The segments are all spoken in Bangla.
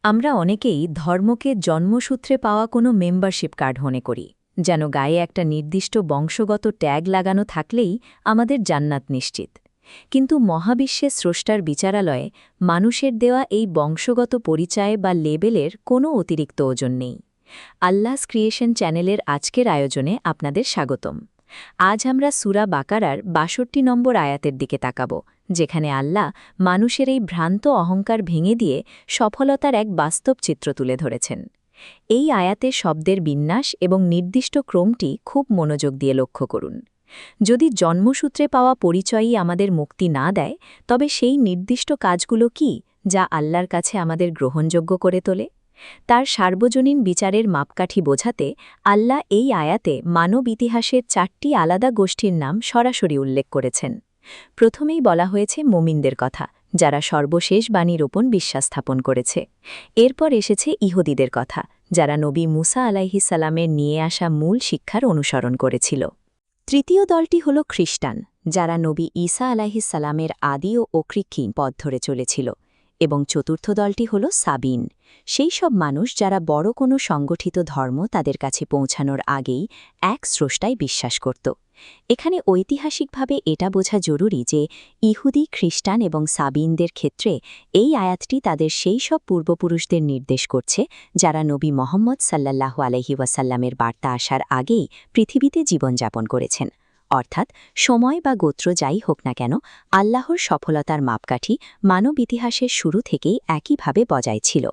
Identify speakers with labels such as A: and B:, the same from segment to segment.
A: আমরা অনেকেই ধর্মকে জন্মসূত্রে পাওয়া কোনো মেম্বারশিপ কার্ড মনে করি, যেন গায়ে একটা নির্দিষ্ট বংশগত ট্যাগ লাগানো থাকলেই আমাদের জান্নাত নিশ্চিত। কিন্তু মহাবিশ্বের স্রষ্টার বিচারালয়ে মানুষের দেওয়া এই বংশগত পরিচয় বা লেবেলের কোনো অতিরিক্ত ওজন নেই। আল্লাহস ক্রিয়েশন চ্যানেলের আজকের আয়োজনে আপনাদের স্বাগতম। আজ আমরা সূরা বাকারার ৬২ নম্বর আয়াতের দিকে তাকাব, যেখানে আল্লাহ মানুষের এই ভ্রান্ত অহংকার ভেঙে দিয়ে সফলতার এক বাস্তব চিত্র তুলে ধরেছেন। এই আয়াতের শব্দের বিন্যাস এবং নির্দিষ্ট ক্রমটি খুব মনোযোগ দিয়ে লক্ষ্য করুন। যদি জন্মসূত্রে পাওয়া পরিচয়ই আমাদের মুক্তি না দেয়, তবে সেই নির্দিষ্ট কাজগুলো কি যা আল্লাহর কাছে আমাদের গ্রহণযোগ্য করে তোলে? তার সার্বজনীন বিচারের মাপকাঠি বোঝাতে আল্লাহ এই আয়াতে মানব ইতিহাসের ৪টি আলাদা গোষ্ঠীর নাম সরাসরি উল্লেখ করেছেন। প্রথমেই বলা হয়েছে মুমিনদের কথা, যারা সর্বশেষ বাণীর ওপর বিশ্বাস স্থাপন করেছে। এরপর এসেছে ইহুদিদের কথা, যারা নবী মুসা আলাইহিস সালামের নিয়ে আসা মূল শিক্ষার অনুসরণ করেছিল। তৃতীয় দলটি হল খ্রিস্টান, যারা নবী ঈসা আলাইহিস সালামের আদি ও অকৃক্ষী পথ ধরে চলেছিল। এবং চতুর্থ দলটি হল সাবিন, সেই সব মানুষ যারা বড় কোনো সংগঠিত ধর্ম তাদের কাছে পৌঁছানোর আগেই এক স্রষ্টায় বিশ্বাস করত। এখানে ঐতিহাসিকভাবে এটা বোঝা জরুরি যে ইহুদি, খ্রিস্টান এবং সাবিনদের ক্ষেত্রে এই আয়াতটি তাদের সেই সব পূর্বপুরুষদের নির্দেশ করছে যারা নবী মোহাম্মদ সাল্লাল্লাহু আলাইহি ওয়াসাল্লামের বার্তা আসার আগেই পৃথিবীতে জীবনযাপন করেছেন। অর্থাৎ সময় বা গোত্র যাই হোক না কেন, আল্লাহর সফলতার মাপকাঠি মানব ইতিহাসের শুরু থেকেই একইভাবে বজায় ছিল।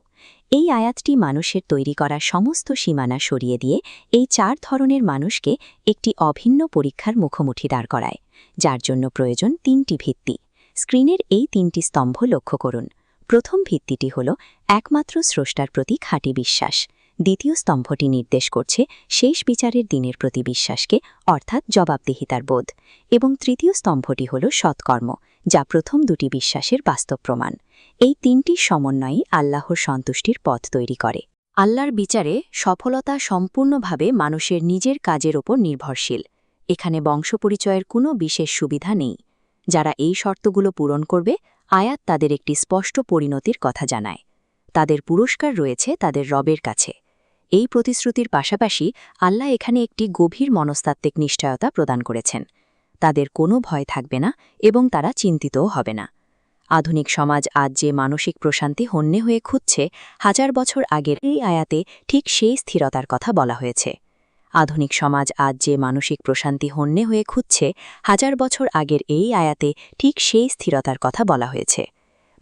A: এই আয়াতটি মানুষের তৈরি করা সমস্ত সীমানা সরিয়ে দিয়ে এই ৪ ধরনের মানুষকে একটি অভিন্ন পরীক্ষার মুখোমুখি দাঁড় করায়, যার জন্য প্রয়োজন ৩টি ভিত্তি। স্ক্রিনের এই ৩টি স্তম্ভ লক্ষ্য করুন। প্রথম ভিত্তিটি হল একমাত্র স্রষ্টার প্রতি খাঁটি বিশ্বাস। দ্বিতীয় স্তম্ভটি নির্দেশ করছে শেষ বিচারের দিনের প্রতি বিশ্বাসকে, অর্থাৎ জবাবদিহিতার বোধ। এবং তৃতীয় স্তম্ভটি হল সৎকর্ম, যা প্রথম দুটি বিশ্বাসের বাস্তব প্রমাণ। এই ৩টির সমন্বয়ই আল্লাহর সন্তুষ্টির পথ তৈরি করে। আল্লাহর বিচারে সফলতা সম্পূর্ণভাবে মানুষের নিজের কাজের ওপর নির্ভরশীল। এখানে বংশপরিচয়ের কোনো বিশেষ সুবিধা নেই। যারা এই শর্তগুলো পূরণ করবে, আয়াত তাদের একটি স্পষ্ট পরিণতির কথা জানায়। তাদের পুরস্কার রয়েছে তাদের রবের কাছে। এই প্রতিশ্রুতির পাশাপাশি আল্লাহ এখানে একটি গভীর মনস্তাত্ত্বিক নিশ্চয়তা প্রদান করেছেন। তাদের কোনো ভয় থাকবে না এবং তারা চিন্তিতও হবে না। আধুনিক সমাজ আজ যে মানসিক প্রশান্তি হন্যে হয়ে খুঁজছে, 1000 বছর আগের এই আয়াতে ঠিক সেই স্থিরতার কথা বলা হয়েছে। আধুনিক সমাজ আজ যে মানসিক প্রশান্তি হন্যে হয়ে খুঁজছে, 1000 বছর আগের এই আয়াতে ঠিক সেই স্থিরতার কথা বলা হয়েছে।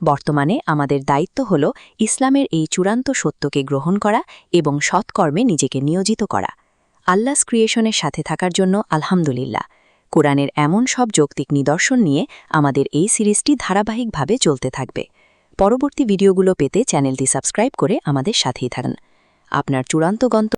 A: বর্তমানে আমাদের দায়িত্ব হল ইসলামের এই চূড়ান্ত সত্যকে গ্রহণ করা এবং সৎকর্মে নিজেকে নিয়োজিত করা। আল্লাহস ক্রিয়েশনের সাথে থাকার জন্য আলহামদুলিল্লাহ। কোরআনের এমন সব যৌক্তিক নিদর্শন নিয়ে আমাদের এই সিরিজটি ধারাবাহিকভাবে চলতে থাকবে। পরবর্তী ভিডিওগুলো পেতে চ্যানেলটি সাবস্ক্রাইব করে আমাদের সাথেই থাকুন। আপনার চূড়ান্ত গন্তব্য